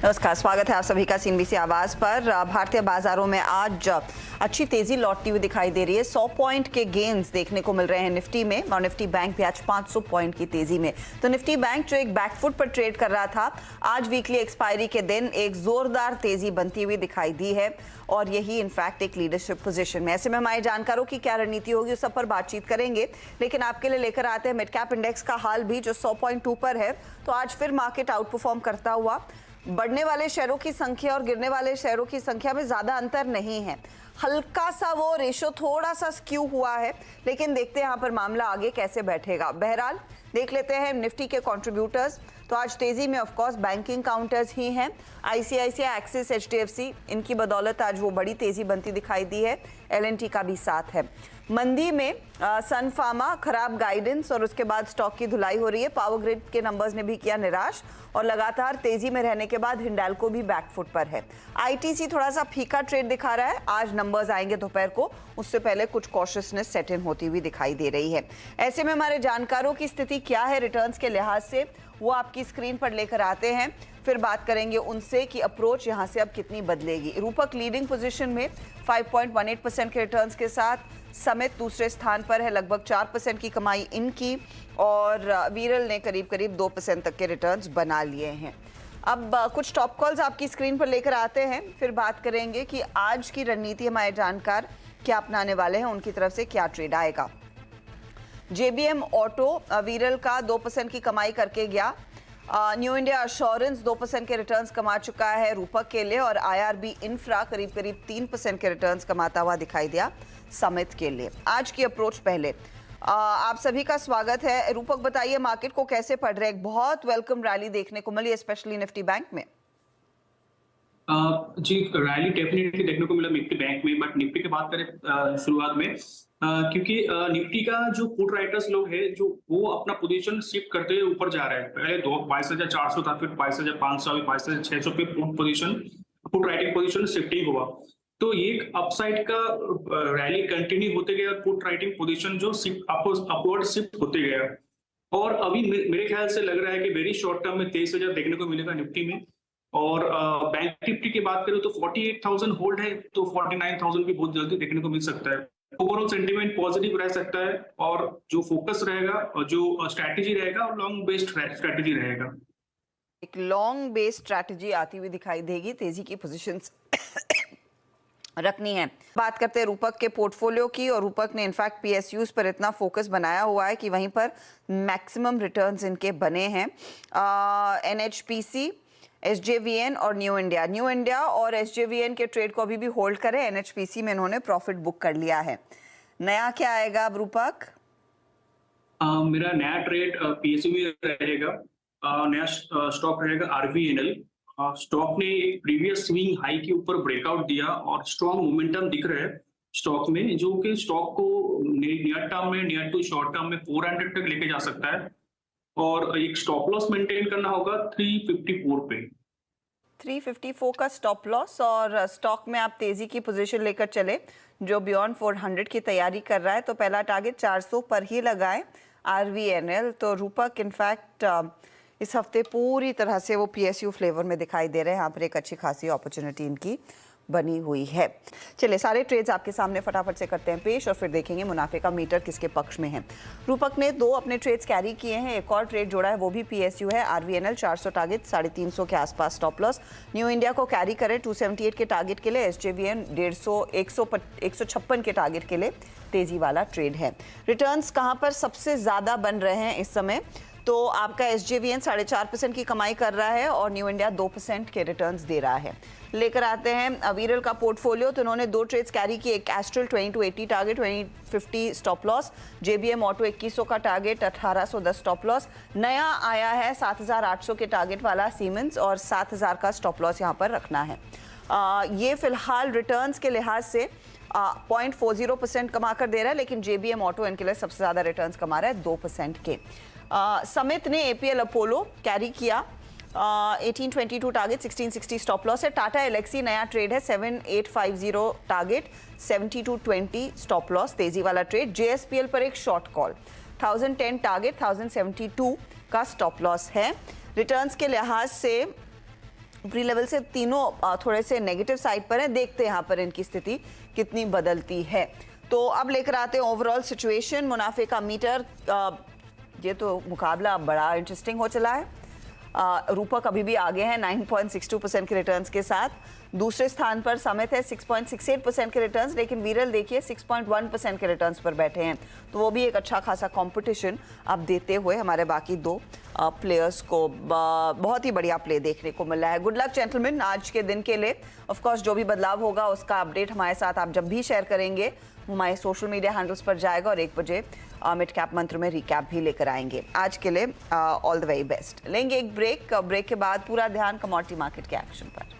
नमस्कार, स्वागत है आप सभी का सीएनबीसी आवाज पर। भारतीय बाजारों में आज अच्छी तेजी लौटती हुई दिखाई दे रही है। 100 पॉइंट के गेन्स देखने को मिल रहे हैं निफ्टी में और निफ्टी बैंक भी आज 500 पॉइंट की तेजी में। तो निफ्टी बैंक जो एक बैकफुट पर ट्रेड कर रहा था, आज वीकली एक्सपायरी के दिन एक जोरदार तेजी बनती हुई दिखाई दी है और यही इनफैक्ट एक लीडरशिप पोजीशन में। ऐसे में हमारे जानकारों की क्या रणनीति होगी उस सब पर बातचीत करेंगे, लेकिन आपके लिए लेकर आते हैं मिड कैप इंडेक्स का हाल भी, जो 100.2 पर है। तो आज फिर मार्केट आउट परफॉर्म करता हुआ, बढ़ने वाले शेयरों की संख्या और गिरने वाले शेयरों की संख्या में ज्यादा अंतर नहीं है, हल्का सा वो रेशो थोड़ा सा स्क्यू हुआ है, लेकिन देखते हैं यहाँ पर मामला आगे कैसे बैठेगा। बहरहाल देख लेते हैं निफ्टी के कंट्रीब्यूटर्स। तो आज तेजी में ऑफ कोर्स बैंकिंग काउंटर्स ही हैं, आईसीआईसीआई, एक्सिस, एचडीएफसी, इनकी बदौलत आज वो बड़ी तेजी बनती दिखाई दी है। एलएनटी का भी साथ है। मंदी में सन फार्मा, खराब गाइडेंस और उसके बाद स्टॉक की धुलाई हो रही है। पावर ग्रिड के नंबर्स ने भी किया निराश और लगातार तेजी में रहने के बाद हिंडाल्को भी बैकफुट पर है। आईटीसी थोड़ा सा फीका ट्रेड दिखा रहा है। आज नंबर्स आएंगे दोपहर को, उससे पहले कुछ कॉशियसनेस सेट इन होती हुई दिखाई दे रही है। ऐसे में हमारे जानकारों की स्थिति क्या है रिटर्न्स के लिहाज से, वो आपकी स्क्रीन पर लेकर आते हैं। फिर बात करेंगे उनसे कि अप्रोच यहां से अब कितनी बदलेगी। रूपक लीडिंग पोजीशन में 5.18% के रिटर्न्स के साथ, समित दूसरे स्थान पर है, लगभग 4% की कमाई इनकी, और वीरल ने करीब करीब 2% तक के रिटर्न्स बना लिए हैं। अब कुछ टॉप कॉल्स आपकी स्क्रीन पर लेकर आते हैं, फिर बात करेंगे कि आज की रणनीति हमारे जानकार क्या अपनाने वाले हैं, उनकी तरफ से क्या ट्रेड आएगा। जेबीएम ऑटो वीरल का 2% की कमाई करके गया। न्यू इंडिया एश्योरेंस 2% के रिटर्न्स कमा चुका है रूपक के लिए, और आईआरबी इंफ्रा करीब करीब 3% के रिटर्न्स कमाता हुआ दिखाई दिया समित के लिए। आज की अप्रोच पहले आप सभी का स्वागत है। रूपक बताइए मार्केट को कैसे पढ़ रहे हैं? बहुत वेलकम रैली देखने को मिली, स्पेशली निफ्टी बैंक में। जी, रैली डेफिनेटली देखने को मिला निफ्टी बैंक में, बट निफ्टी की बात करें शुरुआत में, क्योंकि निफ्टी का जो पुट राइटर्स लोग हैं, जो वो अपना पोजीशन शिफ्ट करते हुए ऊपर जा रहे हैं। पहले 22,400 था, फिर 22,500, 22,600 पे पुट राइटिंग पोजीशन शिफ्टिंग हुआ। तो ये अपसाइड का रैली कंटिन्यू होते गया, पुट राइटिंग पोजीशन जो अपवर्ड शिफ्ट होते गया, और अभी मेरे ख्याल से लग रहा है कि वेरी शॉर्ट टर्म में 23,000 देखने को मिलेगा निफ्टी में। और बैंक निफ्टी की बात करें तो 48,000 होल्ड है, तो 49,000 भी बहुत जल्दी देखने को मिल सकता है। ओवरऑल सेंटीमेंट पॉजिटिव रह सकता है, और जो फोकस रहेगा और जो स्ट्रैटेजी रहेगा, लॉन्ग बेस्ड स्ट्रैटेजी रहेगा। एक लॉन्ग बेस्ड स्ट्रैटेजी आती हुई दिखाई देगी, तेजी की पोजीशंस रखनी है। बात करते हैं रूपक के पोर्टफोलियो की, और रूपक ने इनफैक्ट पीएसयूज पर इतना फोकस बनाया हुआ है कि वहीं पर मैक्सिमम रिटर्न्स इनके बने हैं। एनएचपीसी, एसजेवीएन और न्यू इंडिया और एसजेवीएन के ट्रेड को अभी भी होल्ड करें। एनएचपीसी में इन्होंने प्रॉफिट बुक कर लिया है। नया क्या आएगा अब रूपक? मेरा नया ट्रेड पीएसयू में रहेगा। नया स्टॉक रहेगा आरवीएनएल। स्टॉक ने एक प्रीवियस स्विंग हाई के ऊपर ब्रेकआउट दिया और स्ट्रॉन्ग मोमेंटम दिख रहा है स्टॉक में, जो कि स्टॉक को नियर टर्म में, नियर टू शॉर्ट टर्म में 400 तक लेके जा सकता है, और एक स्टॉप लॉस मेंटेन करना होगा 354 पे। 354 का स्टॉप लॉस, और स्टॉक में आप तेजी की पोजीशन लेकर चले जो बियॉन्ड 400 की तैयारी कर रहा है, तो पहला टारगेट 400 पर ही लगाएं आरवीएनएल। तो रूपक इनफैक्ट इस हफ्ते पूरी तरह से वो पीएसयू फ्लेवर में दिखाई दे रहे हैं। यहाँ पर एक अच्छी खासी अपॉर्चुनिटी इनकी बनी हुई है। चलिए सारे ट्रेड्स आपके सामने फटाफट से करते हैं पेश, और फिर देखेंगे मुनाफे का मीटर किसके पक्ष में है। रूपक ने 2 अपने ट्रेड्स कैरी किए हैं, एक और ट्रेड जोड़ा है, वो भी पीएसयू है। आरवीएनएल 400 टारगेट, 350 के आसपास स्टॉप लॉस। न्यू इंडिया को कैरी करें 278 के टारगेट के लिए। एसजेवीएन 156 के टारगेट के लिए तेजी वाला ट्रेड है। रिटर्न्स कहाँ पर सबसे ज्यादा बन रहे हैं इस समय? तो आपका एसजेवीएन 4.5% की कमाई कर रहा है और न्यू इंडिया 2% के रिटर्न्स दे रहा है। लेकर आते हैं वीरल का पोर्टफोलियो। तो उन्होंने 2 ट्रेड्स कैरी किए, एक Astral 20-80 target, 2050 stop loss. JBM Auto 2100 का टारगेट, 1810 स्टॉप लॉस। नया आया है 7800 के टारगेट वाला सीमेंस, और 7000 का स्टॉप लॉस यहाँ पर रखना है। ये फिलहाल रिटर्न्स के लिहाज से 0.40% कमा कर दे रहा है, लेकिन जेबीएम ऑटो इनके लिए सबसे ज्यादा रिटर्न्स कमा रहा है 2% के। समित ने एपीएल अपोलो कैरी किया, 1822 टारगेट, 1660 स्टॉप लॉस है। टाटा एलेक्सी नया ट्रेड है, 7850 टारगेट, 7220 स्टॉप लॉस, तेजी वाला ट्रेड। जेएसपीएल पर एक शॉर्ट कॉल, 1010 टारगेट, 1072 का स्टॉप लॉस है। रिटर्न्स के लिहाज से ऊपरी लेवल से तीनों थोड़े से नेगेटिव साइड पर हैं। देखते हैं यहाँ पर इनकी स्थिति कितनी बदलती है। तो अब लेकर आते हैं ओवरऑल सिचुएशन। मुनाफे का मीटर, ये तो मुकाबला बड़ा इंटरेस्टिंग हो चला है। रूपक अभी भी आगे हैं 9.62% के रिटर्न्स के साथ। दूसरे स्थान पर समित है 6.68% के रिटर्न्स, लेकिन वीरल देखिए 6.1% के रिटर्न्स पर बैठे हैं। तो वो भी एक अच्छा खासा कंपटीशन अब देते हुए हमारे बाकी दो प्लेयर्स को बहुत ही बढ़िया प्ले देखने को मिला है। गुड लक जेंटलमैन आज के दिन के लिए। ऑफ कोर्स जो भी बदलाव होगा उसका अपडेट हमारे साथ आप जब भी शेयर करेंगे हमारे सोशल मीडिया हैंडल्स पर जाएगा, और 1 बजे मिड कैप मंत्र में रिकैप भी लेकर आएंगे। आज के लिए ऑल द वेरी बेस्ट। लेंगे एक ब्रेक के बाद पूरा ध्यान कमोडिटी मार्केट के एक्शन पर।